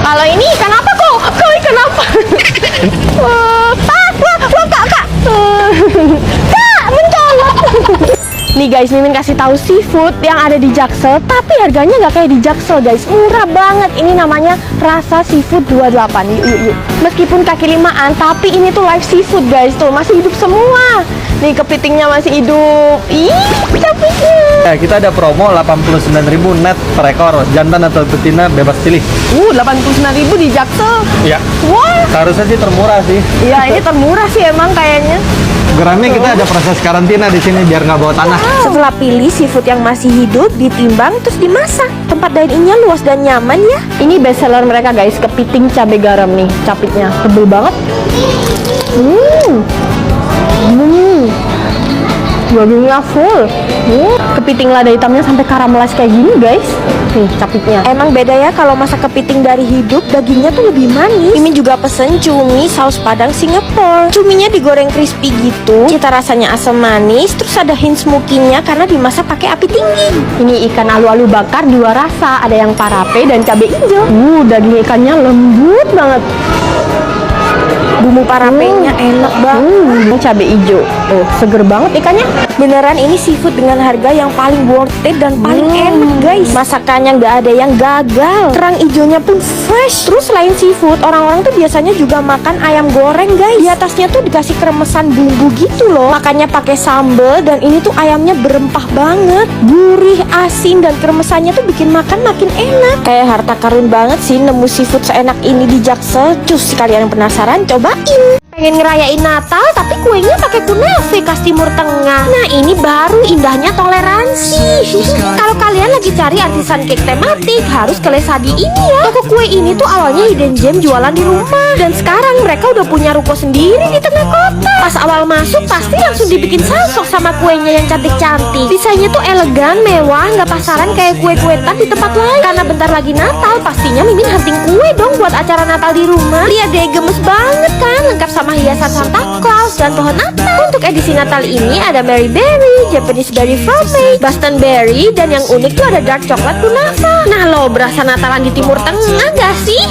Kalau ini ikan apa kok? Kau ikan apa? Wah, kak. Kak, mencolok. Nih guys, Mimin kasih tahu seafood yang ada di Jaksel, tapi harganya nggak kayak di Jaksel guys, murah banget. Ini namanya Rasa Seafood 28. Yuk. Meskipun kaki limaan, tapi ini tuh live seafood guys, tuh masih hidup semua. Nih kepitingnya masih hidup. Ih, capitnya. Kita ada promo 89.000 net per ekor, jantan atau betina bebas pilih. 89.000 di Jaksel. Iya. Wah. Seharusnya sih termurah sih. Iya, ini termurah sih emang kayaknya. Geramnya kita ada proses karantina di sini biar nggak bawa tanah. Setelah pilih seafood yang masih hidup, ditimbang terus dimasak. Tempat dine-innya luas dan nyaman ya. Ini best seller mereka guys, kepiting cabai garam nih, capitnya tebel banget. Dagingnya full. Kepiting lada hitamnya sampai karamelis kayak gini guys. Nih capitnya. Emang beda ya kalau masak kepiting dari hidup, dagingnya tuh lebih manis. Mimin juga pesen cumi saus padang Singapore. Cuminya digoreng crispy gitu, cita rasanya asam manis, terus ada hint smoky-nya karena dimasak pakai api tinggi. Ini ikan alu-alu bakar dua rasa, ada yang parape dan cabai hijau. Daging ikannya lembut banget. Bumbu parapenya enak banget. Cabai hijau, tuh seger banget ikannya. Beneran ini seafood dengan harga yang paling worth it dan paling enak guys. Masakannya nggak ada yang gagal. Kerang hijaunya pun fresh. Terus selain seafood, orang-orang tuh biasanya juga makan ayam goreng guys. Di atasnya tuh dikasih kremesan bumbu gitu loh. Makannya pakai sambal dan ini tuh ayamnya berempah banget. Gurih, asin dan kremesannya tuh bikin makan makin enak. Kayak harta karun banget sih nemu seafood seenak ini di Jaksel. Cus, kalian yang penasaran cobain. Pengen ngerayain Natal tapi kuenya pakai kunafe khas Timur Tengah. Nah ini baru indahnya toleransi. Kalau kalian lagi cari artisan cake tematik, harus ke Lesadi ini ya. Toko kue ini tuh awalnya hidden gem jualan di rumah, dan sekarang mereka udah punya ruko sendiri di tengah kota. Pas awal masuk pasti langsung dibikin salsok sama kuenya yang cantik-cantik. Desainnya tuh elegan, mewah, nggak pasaran kayak kue-kuetan di tempat lain. Karena bentar lagi Natal, pastinya Mimin hunting kue dong buat acara Natal di rumah. Lihat deh, gemes banget kan, lengkap sama hiasan Santa Claus dan pohon Natal. Untuk edisi Natal ini ada Mary Berry, Japanese Berry Frosting, Boston Berry, dan yang unik tuh ada dark coklat kunafa. Nah lo, berasa Natalan di Timur Tengah gak sih?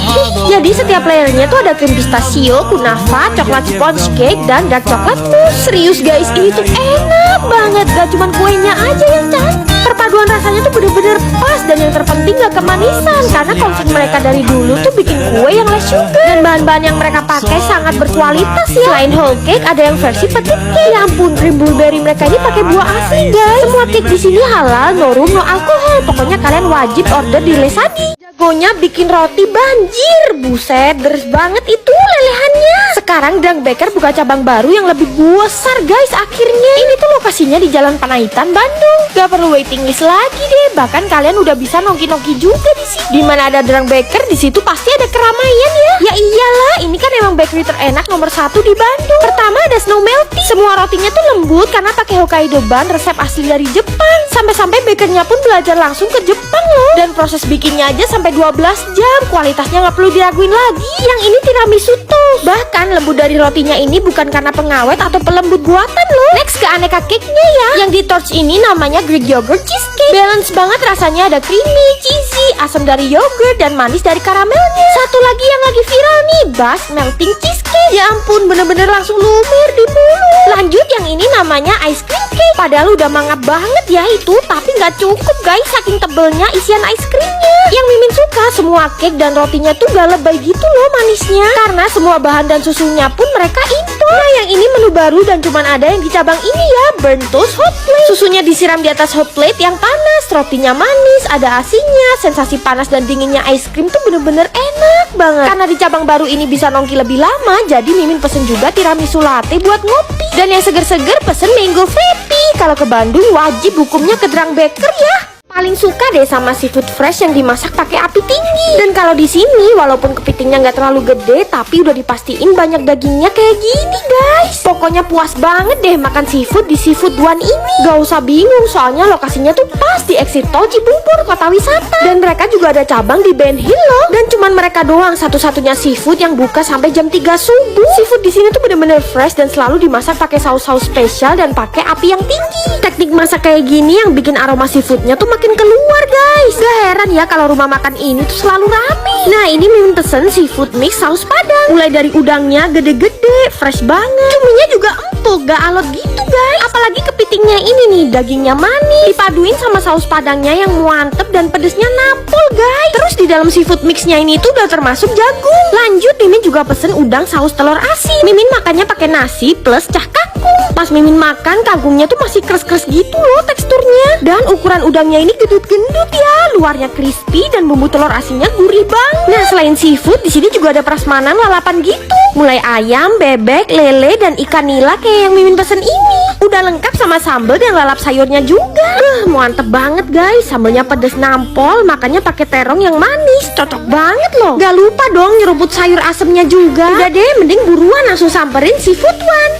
Jadi setiap layernya tuh ada krim pistachio, kunafa, coklat sponge cake, dan dark coklat mousse. Serius guys, ini tuh enak banget. Gak cuman kuenya aja yang cantik, perpaduan rasanya tuh bener-bener pas, dan yang terpenting gak kemanisan. Karena konsep mereka dari dulu tuh bikin kue yang less sugar, dan bahan-bahan yang mereka pakai sangat berkualitas ya. Selain whole cake, ada yang versi petit cake. Ya ampun, krim blueberry mereka ini pakai buah asli guys. Semua cake di sini halal, no rum, no alkohol. Pokoknya kalian wajib order di Lesadi. Jagonya bikin roti banjir. Buset, deres banget itu lelehannya. Sekarang Drang Baker buka cabang baru yang lebih besar guys akhirnya. Ini tuh lokasinya di Jalan Panaitan, Bandung. Gak perlu waiting list lagi deh. Bahkan kalian udah bisa nongki-nongki juga di sini. Dimana ada Drang Baker, di situ pasti ada keramaian ya. Ya iyalah, ini kan emang bakery terenak nomor 1 di Bandung. Pertama ada Snow Melty. Semua rotinya tuh lembut karena pakai Hokkaido ban, resep asli dari Jepang. Sampai-sampai bakernya pun belajar langsung ke Jepang loh. Dan proses bikinnya aja sampai 12 jam. Kualitasnya nggak perlu diraguin lagi. Yang ini tiramisu tuh. Bahkan lembut dari rotinya ini bukan karena pengawet atau pelembut buatan loh. Next ke aneka cake-nya ya. Yang di torch ini namanya Greek Yogurt Cheesecake. Balance banget rasanya, ada creamy, cheesy, asam dari yogurt, dan manis dari karamelnya. Satu lagi yang lagi viral nih, Bas Melting Cheesecake. Ya ampun, bener-bener langsung lumer di mulut. Lanjut yang ini namanya ice cream cake. Padahal udah mangap banget ya itu, tapi nggak cukup guys saking tebelnya isian ice creamnya. Yang Mimin suka, semua cake dan rotinya tuh gak lebay gitu loh manisnya, karena semua bahan dan susunya pun mereka impor. Nah yang ini menu baru dan cuman ada yang di cabang ini ya, burnt toast hot plate. Susunya disiram di atas hot plate yang panas, rotinya manis, ada asinnya. Sensasi panas dan dinginnya ice cream tuh bener-bener enak banget. Karena di cabang baru ini bisa nongki lebih lama, jadi Mimin pesen juga tiramisu latte buat ngopi. Dan yang seger-seger pesen mango frappy. Kalau ke Bandung wajib hukumnya ke Drang Baker ya. Paling suka deh sama seafood fresh yang dimasak pakai api tinggi. Dan kalau di sini walaupun kepitingnya nggak terlalu gede, tapi udah dipastiin banyak dagingnya kayak gini guys. Pokoknya puas banget deh makan seafood di Seafood One ini. Gak usah bingung soalnya lokasinya tuh pas di exit tol Cibubur, kota wisata. Dan mereka juga ada cabang di Ben Hill loh. Dan cuman mereka doang satu-satunya seafood yang buka sampai jam 3 subuh. Seafood di sini tuh bener-bener fresh dan selalu dimasak pakai saus-saus spesial dan pakai api yang tinggi. Teknik masak kayak gini yang bikin aroma seafoodnya tuh makin keluar guys. Gak heran ya kalau rumah makan ini tuh selalu rame. Nah ini Mimin Mimin pesen seafood mix saus padang. Mulai dari udangnya gede-gede, fresh banget. Cuminya juga empuk, gak alot gitu guys. Apalagi kepitingnya ini nih, dagingnya manis, dipaduin sama saus padangnya yang mantep dan pedesnya nampol guys. Terus di dalam seafood mixnya ini tuh udah termasuk jagung. Lanjut Mimin juga pesen udang saus telur asin. Mimin makannya pakai nasi plus cah kangkung. Pas Mimin makan, kangkungnya tuh masih kres-kres gitu loh teksturnya. Dan ukuran udangnya ini gendut-gendut ya, luarnya crispy dan bumbu telur asinnya gurih banget. Nah, selain seafood, di sini juga ada prasmanan lalapan gitu. Mulai ayam, bebek, lele, dan ikan nila kayak yang Mimin pesen ini. Udah lengkap sama sambal dan lalap sayurnya juga. Mantep banget guys, sambalnya pedes nampol, makannya pakai terong yang manis. Cocok banget loh. Gak lupa dong nyeruput sayur asemnya juga. Udah deh, mending buruan langsung samperin seafood one.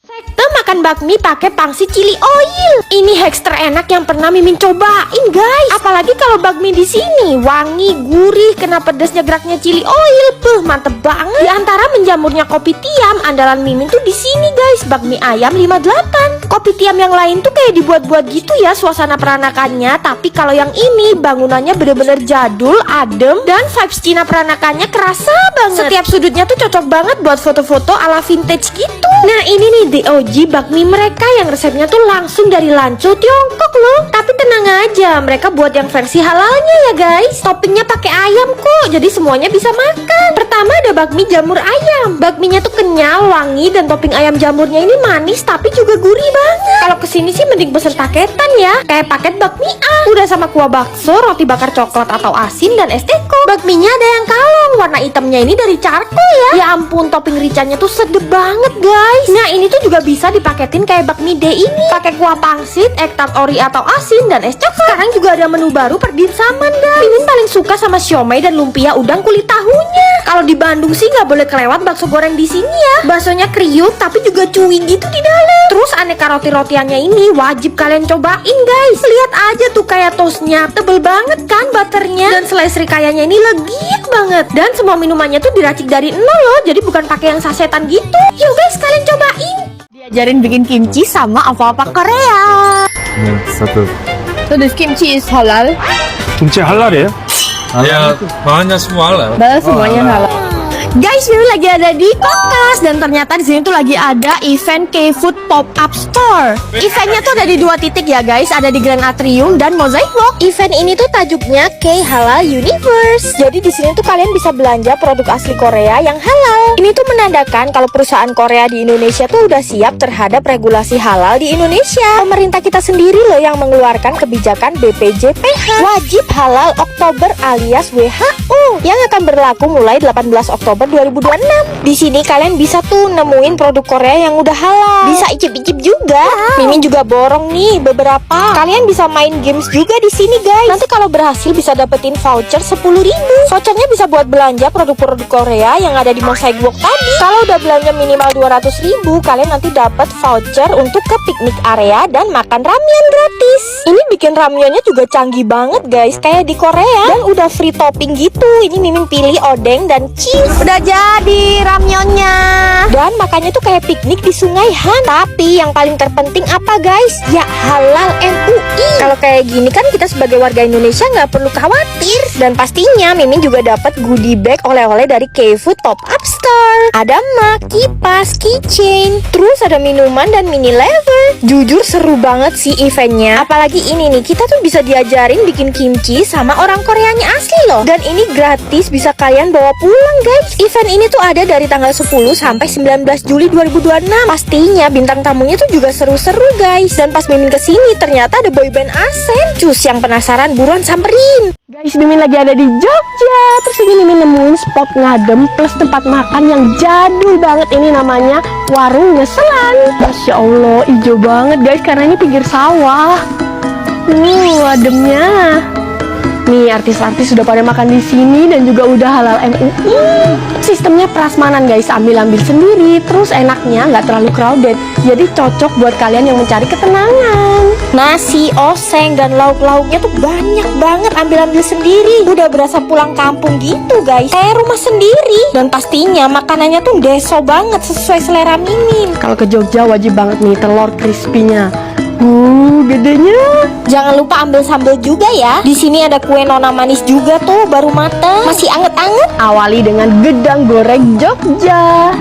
Sekte makan bakmi pakai pangsit chili oil. Ini hacks terenak yang pernah Mimin cobain guys. Apalagi kalau bakmi di sini wangi, gurih, kena pedasnya geraknya chili oil. Mantep banget. Di antara menjamurnya kopi tiam, andalan Mimin tuh di sini guys, bakmi ayam 58. Kopi tiam yang lain tuh kayak dibuat-buat gitu ya suasana peranakannya, tapi kalau yang ini bangunannya bener-bener jadul, adem, dan vibes Cina peranakannya kerasa banget. Setiap sudutnya tuh cocok banget buat foto-foto ala vintage gitu. Nah, ini nih the OG bakmi mereka yang resepnya tuh langsung dari Lanzhou, Tiongkok loh. Tapi tenang aja, mereka buat yang versi halalnya ya guys. Toppingnya pakai ayam kok, jadi semuanya bisa makan. Pertama ada bakmi jamur ayam. Bakminya tuh kenyal, wangi, dan topping ayam jamurnya ini manis tapi juga gurih banget. Kalau kesini sih mending pesen paketan ya, kayak paket bakmi A. Udah sama kuah bakso, roti bakar coklat atau asin, dan es teko. Bakminya ada yang kalong, warna hitamnya ini dari charcoal ya. Ya ampun, topping ricanya tuh sedep banget guys. Nah, ini tuh juga bisa dipaketin kayak bakmi D ini, pakai kuah pangsit, egg tart ori atau asin, dan es coklat. Sekarang juga ada menu baru per dimsaman guys. Mimin paling suka sama siomay dan lumpia udang kulit tahunya. Kalau di Bandung sih nggak boleh kelewat bakso goreng di sini ya. Baksonya kriuk tapi juga chewy gitu di dalam. Terus aneka roti-rotiannya ini wajib kalian cobain guys. Lihat aja tuh kayak toastnya, tebel banget kan butternya, dan selai serikayanya ini legit banget. Dan semua minumannya tuh diracik dari nol loh, jadi bukan pakai yang sasetan gitu. Yuk guys, kalian cobain. Diajarin bikin kimchi sama apa-apa Korea. Satu. So this kimchi is halal. 김치 할랄이에요? Ya, bahannya semua halal. Semuanya halal. Guys, Mimin lagi ada di Kokas dan ternyata di sini tuh lagi ada event K-Food Pop-Up Store. Eventnya tuh ada di 2 titik ya guys, ada di Grand Atrium dan Mosaic Walk. Event ini tuh tajuknya K Halal Universe. Jadi di sini tuh kalian bisa belanja produk asli Korea yang halal. Ini tuh menandakan kalau perusahaan Korea di Indonesia tuh udah siap terhadap regulasi halal di Indonesia. Pemerintah kita sendiri loh yang mengeluarkan kebijakan BPJPH, wajib halal Oktober alias WHO, yang akan berlaku mulai 18 Oktober 2026. Di sini kalian bisa tuh nemuin produk Korea yang udah halal. Bisa icip-icip juga. Mimin juga borong nih beberapa. Kalian bisa main games juga di sini guys. Nanti kalau berhasil bisa dapetin voucher 10.000. Vouchernya bisa buat belanja produk-produk Korea yang ada di Mosaic Walk tadi. Kalau udah belanja minimal 200.000, kalian nanti dapat voucher untuk ke piknik area dan makan ramyeon gratis. Ini bikin ramyeonnya juga canggih banget guys, kayak di Korea. Dan udah free topping gitu. Ini Mimin pilih odeng dan cheese. Udah jadi ramyeonnya. Dan makannya tuh kayak piknik di Sungai Han. Tapi yang paling terpenting apa guys? Ya halal MUI. Kalau kayak gini kan kita sebagai warga Indonesia nggak perlu khawatir. Dan pastinya Mimin juga dapat goodie bag oleh-oleh dari K-Food Pop-Up Store. Ada mug, kipas, keychain, terus ada minuman dan mini lever. Jujur seru banget sih eventnya. Apalagi ini nih, kita tuh bisa diajarin bikin kimchi sama orang Koreanya asli loh. Dan ini gratis, bisa kalian bawa pulang guys. Event ini tuh ada dari tanggal 10 sampai 19 Juli 2026. Pastinya bintang tamunya tuh juga seru-seru guys. Dan pas Mimin kesini ternyata ada boyband Asen. Cus, yang penasaran buruan samperin. Guys, Mimin lagi ada di Jogja. Terus ini Mimin nemuin spot ngadem plus tempat makan yang jadul banget. Ini namanya Warung Ngeselan. Masya Allah, hijau banget guys, karena ini pinggir sawah. Ademnya. Nih, artis-artis sudah pada makan di sini dan juga udah halal MUI. Sistemnya prasmanan guys, ambil-ambil sendiri. Terus enaknya nggak terlalu crowded, jadi cocok buat kalian yang mencari ketenangan. Nasi, oseng, dan lauk-lauknya tuh banyak banget, ambil-ambil sendiri. Udah berasa pulang kampung gitu guys, kayak rumah sendiri. Dan pastinya makanannya tuh deso banget, sesuai selera Mimin. Kalau ke Jogja wajib banget nih telur crispy-nya. Gedenya. Jangan lupa ambil sambal juga ya. Di sini ada kue nona manis juga tuh, baru matang, masih anget-anget. Awali dengan gedang goreng Jogja.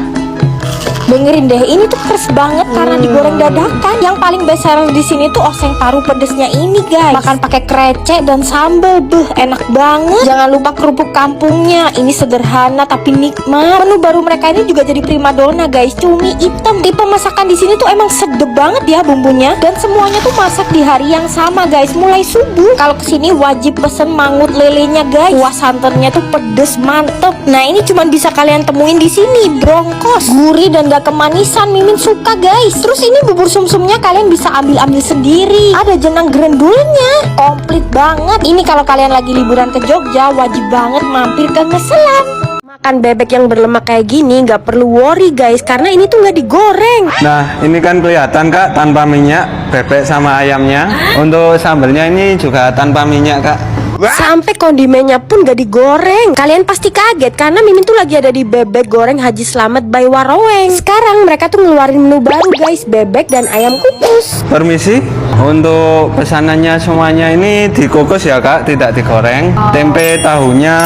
Dengerin deh, ini tuh fresh banget karena digoreng dadakan. Yang paling best seller di sini tuh oseng paru pedesnya ini, guys. Makan pakai krecek dan sambal, enak banget. Jangan lupa kerupuk kampungnya. Ini sederhana tapi nikmat. Menu baru mereka ini juga jadi primadona, guys. Cumi hitam. Tipe masakan di sini tuh emang sedep banget ya bumbunya. Dan semuanya tuh masak di hari yang sama, guys. Mulai subuh. Kalau kesini wajib pesen mangut lelenya, guys. Kuah santannya tuh pedes mantep. Nah ini cuman bisa kalian temuin di sini. Brongkos, gurih dan kemanisan, Mimin suka, guys. Terus ini bubur sumsumnya kalian bisa ambil sendiri. Ada jenang grendulnya, komplit banget. Ini kalau kalian lagi liburan ke Jogja wajib banget mampir ke Ngeselam. Makan bebek yang berlemak kayak gini nggak perlu worry, guys, karena ini tuh nggak digoreng. Nah, ini kan kelihatan Kak tanpa minyak bebek sama ayamnya. Untuk sambalnya ini juga tanpa minyak, Kak. Sampai kondimennya pun gak digoreng. Kalian pasti kaget karena Mimin tuh lagi ada di Bebek Goreng Haji Slamet by Waroeng. Sekarang mereka tuh ngeluarin menu baru, guys, bebek dan ayam kukus. Permisi, untuk pesanannya semuanya ini dikukus ya Kak, tidak digoreng. Tempe, tahunya,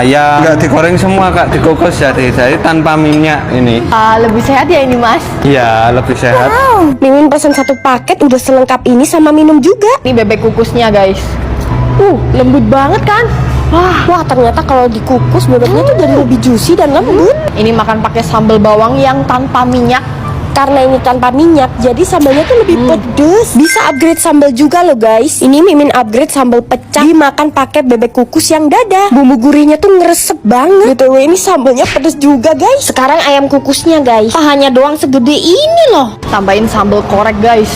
ayam nggak digoreng semua Kak, dikukus jadi tanpa minyak ini. Lebih sehat ya ini, Mas. Iya, lebih sehat. Wow, Mimin pesan satu paket udah selengkap ini sama minum juga. Ini bebek kukusnya, guys. Lembut banget kan? Wah, ternyata kalau dikukus bebeknya tuh jadi lebih juicy dan lembut. Ini makan pakai sambal bawang yang tanpa minyak. Karena ini tanpa minyak, jadi sambalnya tuh lebih pedes. Bisa upgrade sambal juga loh, guys. Ini Mimin upgrade sambal pecah dimakan pakai bebek kukus yang dada. Bumbu gurihnya tuh ngeresep banget. BTW ini sambalnya pedes juga, guys. Sekarang ayam kukusnya, guys. Pahanya doang segede ini loh. Tambahin sambal korek, guys.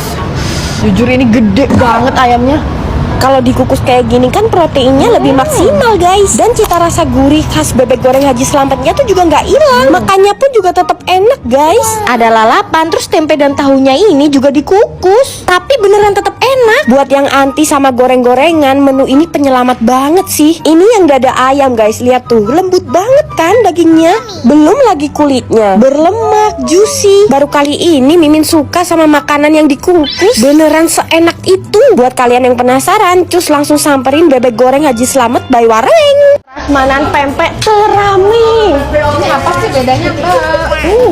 Jujur ini gede banget ayamnya. Kalau dikukus kayak gini kan proteinnya lebih maksimal, guys. Dan cita rasa gurih khas bebek goreng Haji Slametnya tuh juga nggak hilang. Makannya pun juga tetap enak, guys. Ada lalapan, terus tempe dan tahunya ini juga dikukus. Tapi beneran tetap enak. Buat yang anti sama goreng-gorengan, menu ini penyelamat banget sih. Ini yang dada ayam, guys. Lihat tuh, lembut banget kan dagingnya. Belum lagi kulitnya, berlemak, juicy. Baru kali ini Mimin suka sama makanan yang dikukus. Beneran seenak itu. Buat kalian yang penasaran, cus langsung samperin bebek goreng Haji Slamet by Wareng. Prasmanan pempek terami. Apa sih bedanya, Mbak?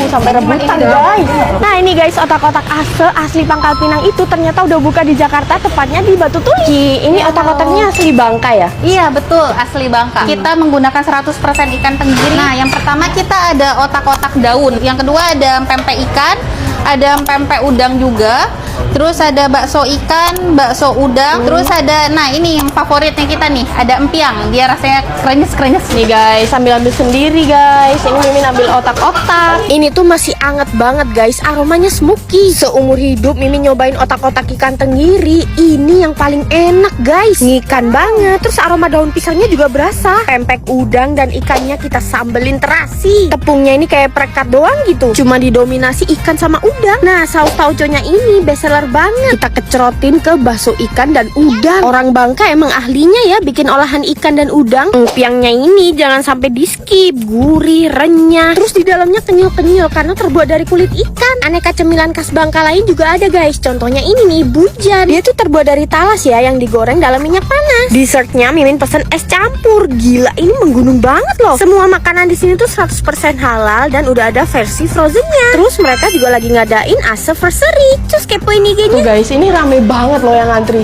Sampai rebutan, guys. Nah ini guys, otak-otak ase asli Pangkal Pinang itu ternyata udah buka di Jakarta, tepatnya di Batu Tuli. Ini otak-otaknya asli Bangka ya? Iya, betul, asli Bangka. Kita menggunakan 100% ikan tenggiri. Nah, yang pertama kita ada otak-otak daun. Yang kedua ada pempek ikan, ada pempek udang juga. Terus ada bakso ikan, bakso udang. Terus ada, nah ini yang favoritnya kita nih, ada empiang. Dia rasanya krenyes-krenyes. Nih guys, sambil ambil sendiri guys. Ini Mimin ambil otak-otak. Ini tuh masih anget banget, guys. Aromanya smoky. Seumur hidup Mimin nyobain otak-otak ikan tenggiri. Ini yang paling enak, guys. Ngikan banget. Terus aroma daun pisangnya juga berasa. Pempek udang dan ikannya kita sambelin terasi. Tepungnya ini kayak perekat doang gitu. Cuma didominasi ikan sama udang. Nah, saus tauconya ini bestseller banget. Kita kecerotin ke bakso ikan dan udang. Orang Bangka emang ahlinya ya bikin olahan ikan dan udang. Empiangnya ini jangan sampai di skip. Gurih, renyah. Terus di dalamnya kenyal-kenyal karena terbuat dari kulit ikan. Aneka cemilan khas Bangka lain juga ada, guys. Contohnya ini nih, bujan. Dia tuh terbuat dari talas ya, yang digoreng dalam minyak panas. Dessertnya Mimin pesen es campur. Gila, ini menggunung banget loh. Semua makanan di sini tuh 100% halal dan udah ada versi frozennya. Terus mereka juga lagi ngadain Aseversary. Cus kepoin IG-nya. Tuh guys, ini rame banget loh yang ngantri.